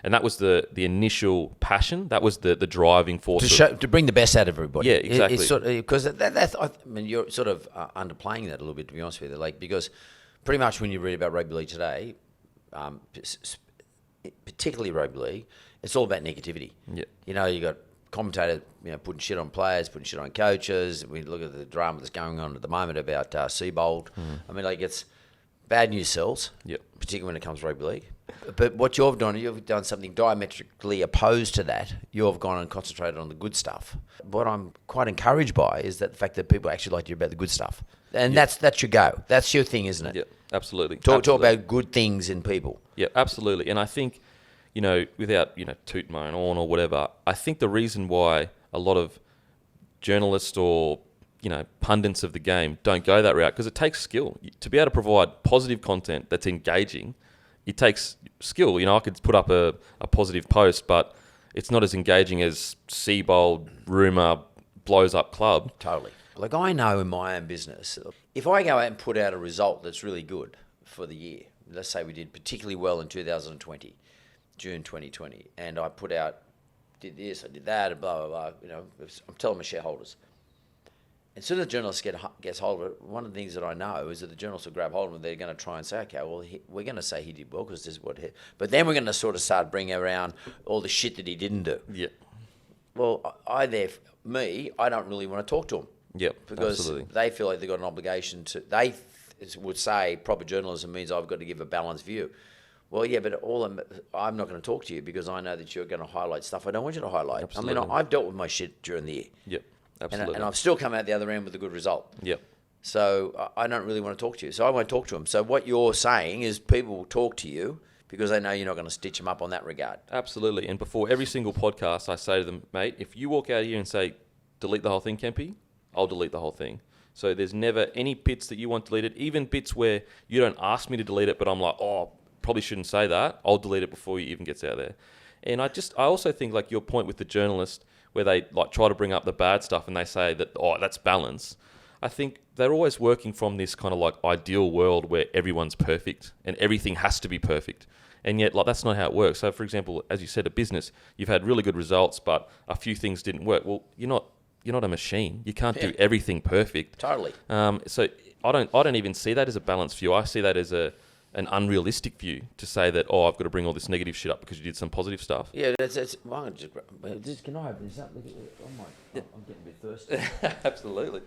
And that was the initial passion. That was the driving force. To bring the best out of everybody. Yeah, exactly. It's sort of, because I mean, you're sort of underplaying that a little bit, to be honest with you. Like, because pretty much when you read about rugby league today, particularly rugby league, it's all about negativity. Yeah. You know, you got commentators, putting shit on players, putting shit on coaches. We look at the drama that's going on at the moment about Seibolt. I mean, like, it's bad news sells, particularly when it comes to rugby league. But what you've done something diametrically opposed to that. You've gone and concentrated on the good stuff. What I'm quite encouraged by is that the fact that people actually like to hear about the good stuff. And that's your go. That's your thing, isn't it? Yeah, absolutely. Talk about good things in people. Yeah, absolutely. And I think, without, toot my own horn or whatever, I think the reason why a lot of journalists or, pundits of the game don't go that route, because it takes skill. To be able to provide positive content that's engaging, it takes skill. I could put up a positive post, but it's not as engaging as Seibolt, Rumour, blows up club. Totally. Like, I know in my own business, if I go out and put out a result that's really good for the year, let's say we did particularly well in 2020, June 2020, and I put out, did this, I did that, and blah, blah, blah, I'm telling my shareholders. As soon as the journalist gets hold of it, one of the things that I know is that the journalists will grab hold of it, they're going to try and say, okay, well, we're going to say he did well because this is what he... But then we're going to sort of start bringing around all the shit that he didn't do. Yeah. Well, I don't really want to talk to them. Yep, because absolutely. They feel like they've got an obligation to... They would say proper journalism means I've got to give a balanced view. Well, yeah, but I'm not going to talk to you because I know that you're going to highlight stuff I don't want you to highlight. Absolutely. I mean, I've dealt with my shit during the year. Yep, absolutely. And I've still come out the other end with a good result. Yep. So I don't really want to talk to you. So I won't talk to them. So what you're saying is people will talk to you because they know you're not going to stitch them up on that regard. Absolutely. And before every single podcast, I say to them, mate, if you walk out here and say, delete the whole thing, Kempy, I'll delete the whole thing. So there's never any bits that you want deleted, even bits where you don't ask me to delete it, but I'm like, probably shouldn't say that. I'll delete it before it even gets out there. And I also think, like, your point with the journalist where they like try to bring up the bad stuff and they say that, that's balance. I think they're always working from this kind of like ideal world where everyone's perfect and everything has to be perfect. And yet, like, that's not how it works. So, for example, as you said, a business, you've had really good results, but a few things didn't work. Well, you're not a machine. You can't do everything perfect. Totally. So I don't even see that as a balanced view. I see that as an unrealistic view to say that, I've got to bring all this negative shit up because you did some positive stuff. Yeah, can I open this up? Oh my God, I'm getting a bit thirsty. Absolutely.